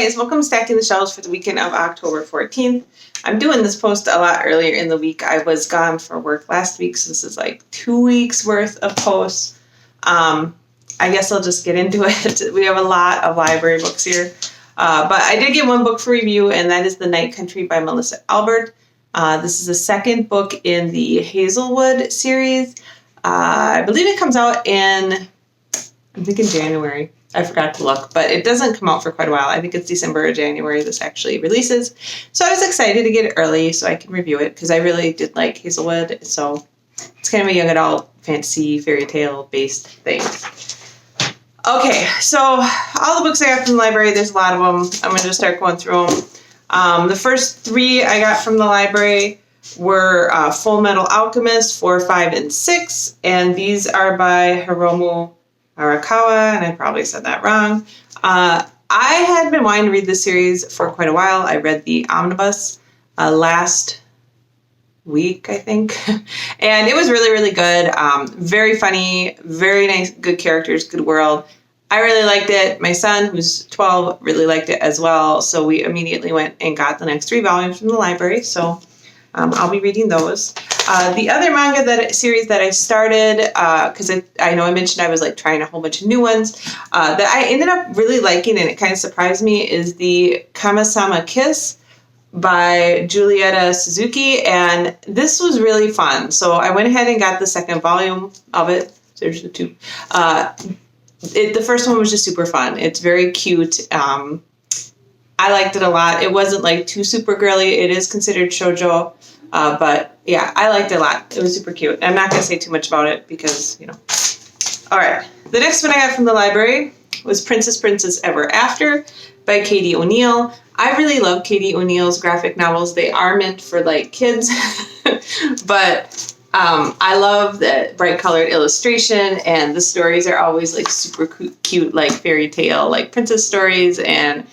guys, welcome to Stacking the Shelves for the weekend of October 14th. I'm doing this post a lot earlier in the week. I was gone for work last week, so this is like 2 weeks worth of posts. I guess I'll just get into it. We have a lot of library books here. But I did get one book for review, and that is The Night Country by Melissa Albert. This is the second book in the Hazelwood series. I believe it comes out in January. I forgot to look, but it doesn't come out for quite a while. I think it's December or January this actually releases. So I was excited to get it early so I can review it because I really did like Hazelwood. So it's kind of a young adult fantasy fairy tale based thing. Okay, so all the books I got from the library, there's a lot of them. I'm going to just start going through them. The first three I got from the library were Full Metal Alchemist 4, 5, and 6. And these are by Hiromu Arakawa, and I probably said that wrong. I had been wanting to read this series for quite a while. I read the omnibus last week, I think, and it was really, really good. Very funny, very nice, good characters, good world. I really liked it. My son, who's 12, really liked it as well, so we immediately went and got the next 3 volumes from the library, so I'll be reading those. The other manga series that I started, because I know I mentioned I was like trying a whole bunch of new ones, that I ended up really liking, and it kind of surprised me, is the Kama-sama Kiss by Julieta Suzuki, and this was really fun. So I went ahead and got the second volume of it. There's the 2. The first one was just super fun. It's very cute. I liked it a lot. It wasn't like too super girly. It is considered shoujo. But yeah, I liked it a lot. It was super cute. I'm not going to say too much about it because, you know. All right. The next one I got from the library was Princess Ever After by Katie O'Neill. I really love Katie O'Neill's graphic novels. They are meant for like kids, but I love the bright colored illustration, and the stories are always like super cute, like fairy tale, like princess stories, and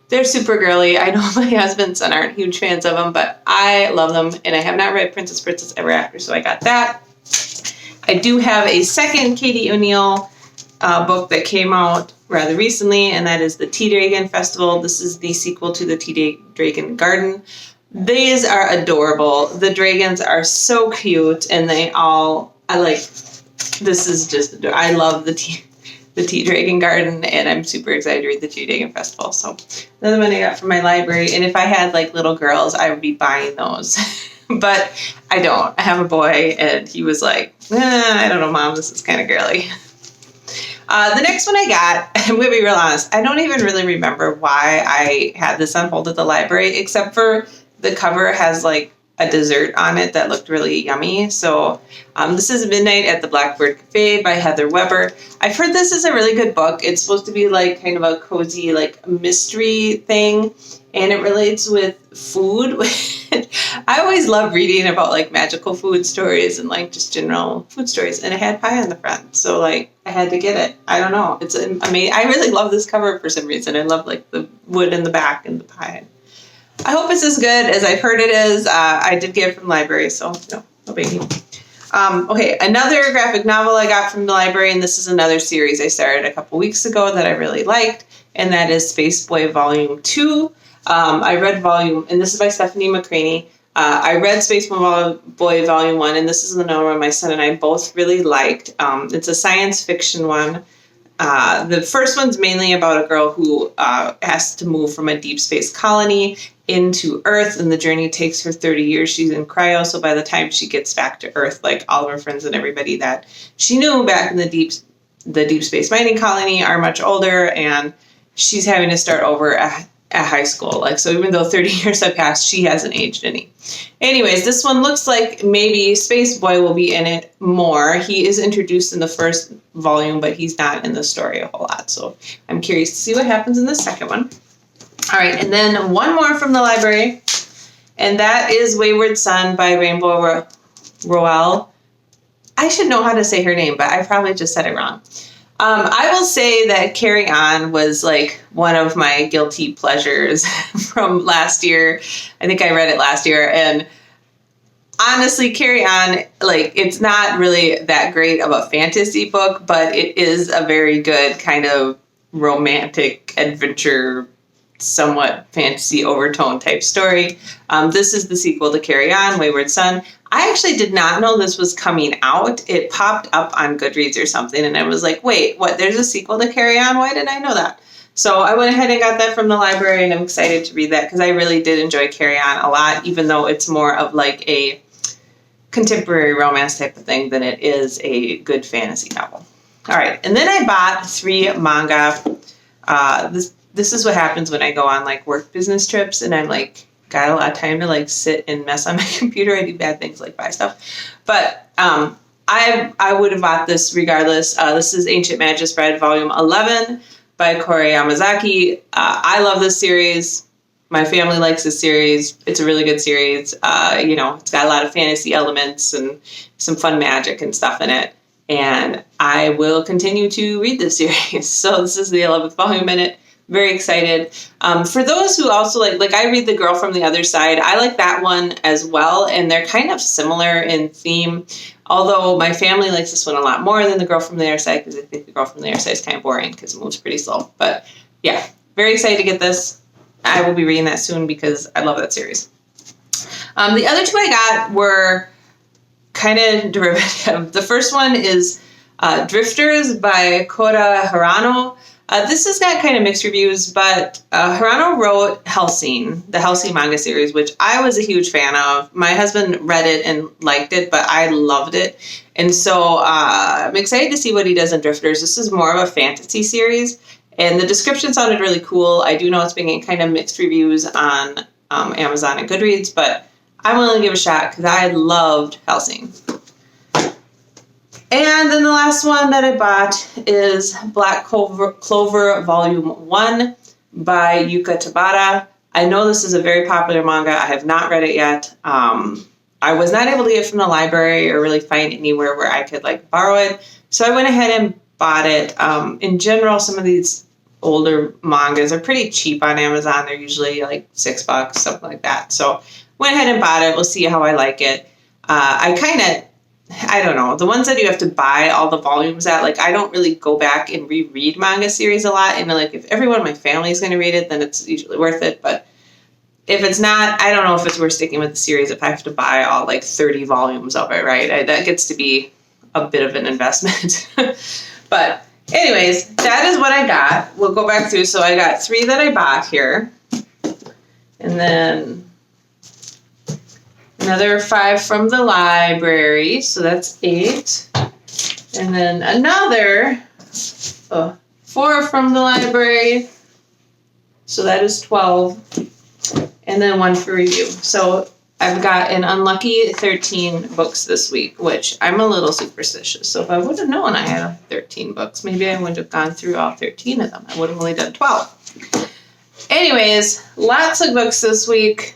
they're super girly. I know my husband and son aren't huge fans of them, but I love them, and I have not read Princess Ever After, so I got that. I do have a second Katie O'Neill book that came out rather recently, and that is the Tea Dragon Festival. This is the sequel to the Tea Dragon Garden. These are adorable. The dragons are so cute, and I love the Tea Dragon Garden, and I'm super excited to read the Tea Dragon Festival. So another one I got from my library, and if I had like little girls, I would be buying those. But I don't. I have a boy, and he was like, I don't know, Mom, this is kind of girly. The next one I got, I'm going to be real honest, I don't even really remember why I had this on hold at the library, except for the cover has like a dessert on it that looked really yummy. So this is Midnight at the Blackbird Cafe by Heather Weber. I've heard this is a really good book. It's supposed to be like kind of a cozy like mystery thing, and it relates with food. I always love reading about like magical food stories and like just general food stories, and it had pie on the front, so like I had to get it. I don't know, it's amazing. I really love this cover for some reason. I love like the wood in the back and the pie. I hope it's as good as I've heard it is. I did get it from the library, so no biggie. Okay, another graphic novel I got from the library, and this is another series I started a couple weeks ago that I really liked, and that is Space Boy Volume 2. I read and this is by Stephanie McCraney. I read Space Boy Volume 1, and this is another one my son and I both really liked. It's a science fiction one. The first one's mainly about a girl who has to move from a deep space colony into Earth, and the journey takes her 30 years. She's in cryo, so by the time she gets back to Earth, like all of her friends and everybody that she knew back in the deep space mining colony are much older, and she's having to start over at high school. Like, so even though 30 years have passed, she hasn't aged any. Anyways, this one looks like maybe Space Boy will be in it more. He is introduced in the first volume, but he's not in the story a whole lot. So I'm curious to see what happens in the second one. All right, and then one more from the library, and that is Wayward Son by Rainbow Rowell. I should know how to say her name, but I probably just said it wrong. I will say that Carry On was like one of my guilty pleasures from last year. I think I read it last year, and honestly, Carry On, like, it's not really that great of a fantasy book, but it is a very good kind of romantic adventure somewhat fantasy overtone type story. This is the sequel to Carry On, Wayward Son. I actually did not know this was coming out. It popped up on Goodreads or something, and I was like, wait, what? There's a sequel to Carry On? Why didn't I know that? So I went ahead and got that from the library, and I'm excited to read that because I really did enjoy Carry On a lot, even though it's more of like a contemporary romance type of thing than it is a good fantasy novel. All right, and then I bought 3 manga. This is what happens when I go on like work business trips, and I'm like got a lot of time to like sit and mess on my computer. I do bad things like buy stuff, but I would have bought this regardless. This is Ancient Magus Bride, Volume 11 by Kore Yamazaki. I love this series. My family likes this series. It's a really good series. It's got a lot of fantasy elements and some fun magic and stuff in it. And I will continue to read this series. So this is the 11th volume in it. Very excited. For those who also like I read The Girl from the Other Side. I like that one as well. And they're kind of similar in theme. Although my family likes this one a lot more than The Girl from the Other Side because I think The Girl from the Other Side is kind of boring because it moves pretty slow. But yeah, very excited to get this. I will be reading that soon because I love that series. The other 2 I got were kind of derivative. The first one is Drifters by Kota Hirano. This has got kind of mixed reviews, but Hirano wrote Hellsing, the Hellsing manga series, which I was a huge fan of. My husband read it and liked it, but I loved it. And so I'm excited to see what he does in Drifters. This is more of a fantasy series, and the description sounded really cool. I do know it's been getting kind of mixed reviews on Amazon and Goodreads, but I'm willing to give it a shot because I loved Hellsing. And then the last one that I bought is Black Clover Volume 1 by Yuka Tabata. I know this is a very popular manga. I have not read it yet. I was not able to get it from the library or really find anywhere where I could like borrow it. So I went ahead and bought it. In general, some of these older mangas are pretty cheap on Amazon. They're usually like $6, something like that. So went ahead and bought it. We'll see how I like it. I don't know. The ones that you have to buy all the volumes at, like I don't really go back and reread manga series a lot. And like if everyone in my family is going to read it, then it's usually worth it. But if it's not, I don't know if it's worth sticking with the series if I have to buy all like 30 volumes of it, right? That gets to be a bit of an investment. But anyways, that is what I got. We'll go back through. So I got 3 that I bought here. And then another 5 from the library, so that's 8. And then another 4 from the library, so that is 12. And then 1 for review. So I've got an unlucky 13 books this week, which I'm a little superstitious. So if I would have known I had 13 books, maybe I wouldn't have gone through all 13 of them. I would have only done 12. Anyways, lots of books this week.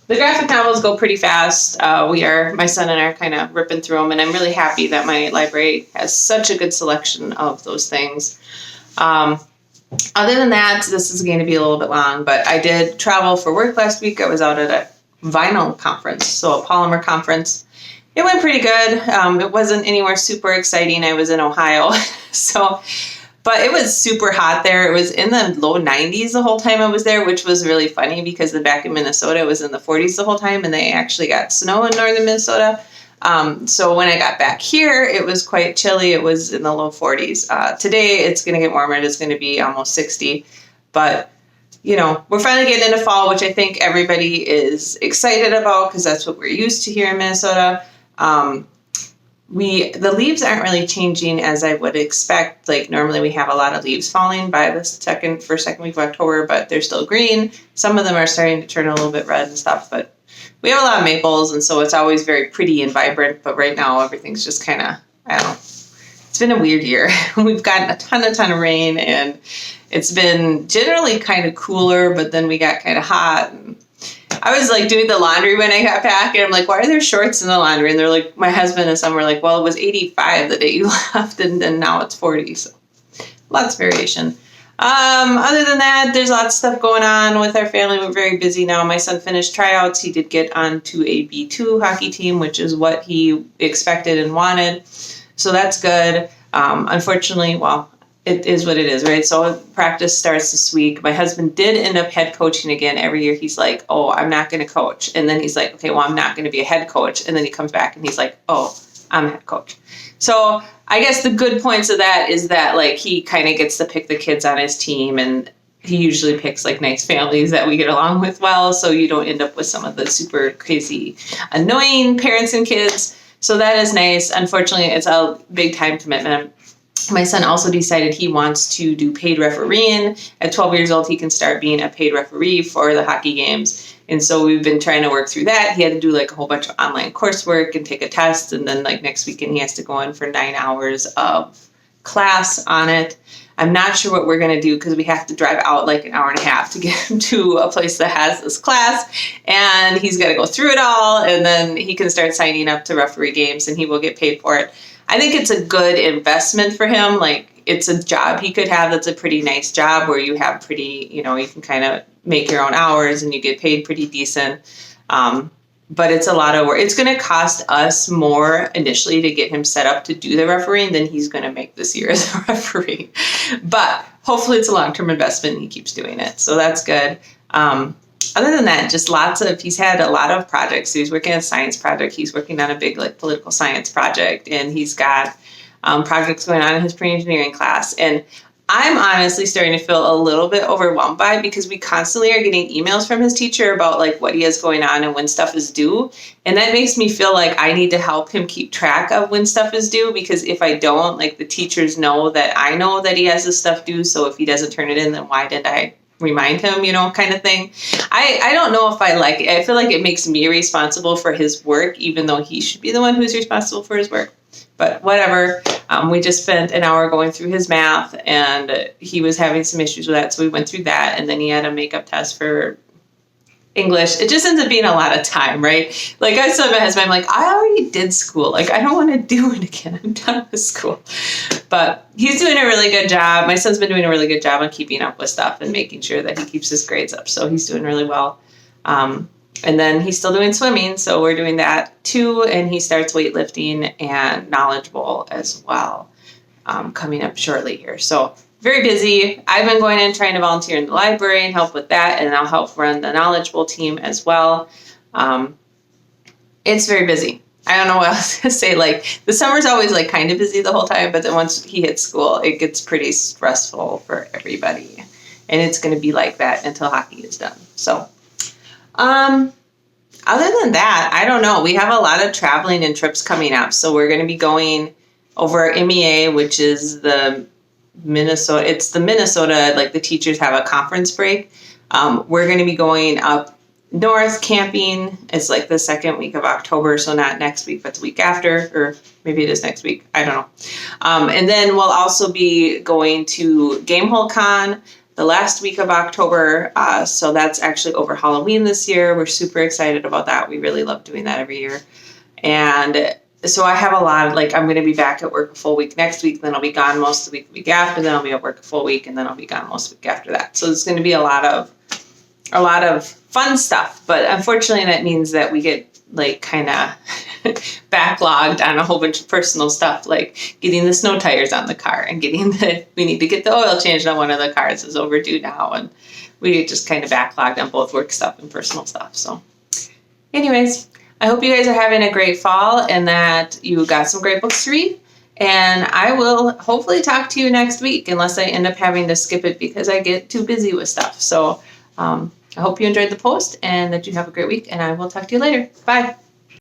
The graphic novels go pretty fast. My son and I are kind of ripping through them, and I'm really happy that my library has such a good selection of those things. Other than that, this is going to be a little bit long, but I did travel for work last week. I was out at a vinyl conference, so a polymer conference. It went pretty good. It wasn't anywhere super exciting. I was in Ohio, but it was super hot there. It was in the low 90s the whole time I was there, which was really funny because back in Minnesota, it was in the 40s the whole time, and they actually got snow in northern Minnesota. So when I got back here, it was quite chilly. It was in the low 40s. Today, it's going to get warmer. It's going to be almost 60. But, we're finally getting into fall, which I think everybody is excited about because that's what we're used to here in Minnesota. The leaves aren't really changing as I would expect. Like normally we have a lot of leaves falling by the second week of October, but they're still green. Some of them are starting to turn a little bit red and stuff, but we have a lot of maples, and so it's always very pretty and vibrant. But right now everything's just kind of, I don't know. It's been a weird year. We've gotten a ton of rain, and it's been generally kind of cooler, but then we got kind of hot. And I was like doing the laundry when I got back, and I'm like, why are there shorts in the laundry? And they're like, my husband and some were like, well, it was 85 the day you left, and then now it's 40. So lots of variation. Other than that, there's lots of stuff going on with our family. We're very busy now. My son finished tryouts. He did get onto a B2 hockey team, which is what he expected and wanted. So that's good. Unfortunately, it is what it is, right? So practice starts this week. My husband did end up head coaching again. Every year he's like, oh, I'm not going to coach. And then he's like, okay, well, I'm not going to be a head coach. And then he comes back and he's like, oh, I'm a head coach. So I guess the good points of that is that like he kind of gets to pick the kids on his team, and he usually picks like nice families that we get along with well. So you don't end up with some of the super crazy, annoying parents and kids. So that is nice. Unfortunately, it's a big time commitment. My son also decided he wants to do paid refereeing. At 12 years old, he can start being a paid referee for the hockey games. And so we've been trying to work through that. He had to do like a whole bunch of online coursework and take a test. And then like next weekend, he has to go in for 9 hours of class on it. I'm not sure what we're going to do because we have to drive out like an hour and a half to get him to a place that has this class. And he's got to go through it all. And then he can start signing up to referee games and he will get paid for it. I think it's a good investment for him. Like it's a job he could have that's a pretty nice job where you have pretty, you can kind of make your own hours and you get paid pretty decent. But it's a lot of work. It's going to cost us more initially to get him set up to do the refereeing than he's going to make this year as a referee. But hopefully it's a long-term investment and he keeps doing it. So that's good. Other than that, just he's had a lot of projects. So he's working on a science project. He's working on a big like political science project, and he's got projects going on in his pre-engineering class. And I'm honestly starting to feel a little bit overwhelmed by it because we constantly are getting emails from his teacher about like what he has going on and when stuff is due. And that makes me feel like I need to help him keep track of when stuff is due, because if I don't, like the teachers know that I know that he has this stuff due. So if he doesn't turn it in, then why did I remind him, kind of thing. I don't know if I like it. I feel like it makes me responsible for his work, even though he should be the one who's responsible for his work. But whatever. We just spent an hour going through his math, and he was having some issues with that. So we went through that, and then he had a makeup test for English. It just ends up being a lot of time, right? Like I said to my husband, I'm like, I already did school. Like I don't want to do it again. I'm done with school. But he's doing a really good job. My son's been doing a really good job on keeping up with stuff and making sure that he keeps his grades up. So he's doing really well. And then he's still doing swimming. So we're doing that too. And he starts weightlifting and Knowledge Bowl as well, coming up shortly here. So very busy. I've been going in trying to volunteer in the library and help with that. And I'll help run the Knowledge Bowl team as well. It's very busy. I don't know what else to say. Like the summer's always like kind of busy the whole time, but then once he hits school, it gets pretty stressful for everybody. And it's going to be like that until hockey is done. So, other than that, I don't know. We have a lot of traveling and trips coming up. So we're going to be going over MEA, which is the Minnesota. It's the Minnesota, like the teachers have a conference break. We're going to be going up north camping. It's like the second week of October. So not next week, but the week after, or maybe it is next week. I don't know. And then we'll also be going to Gamehole Con the last week of October. So that's actually over Halloween this year. We're super excited about that. We really love doing that every year. And so I have a lot of, like, I'm going to be back at work a full week next week. Then I'll be gone most of the week after. Then I'll be at work a full week. And then I'll be gone most of the week after that. So it's going to be a lot of fun stuff. But unfortunately, that means that we get like kind of backlogged on a whole bunch of personal stuff, like getting the snow tires on the car and we need to get the oil changed on one of the cars is overdue now. And we just kind of backlogged on both work stuff and personal stuff. So anyways, I hope you guys are having a great fall and that you got some great books to read. And I will hopefully talk to you next week, unless I end up having to skip it because I get too busy with stuff. So I hope you enjoyed the post and that you have a great week, and I will talk to you later. Bye.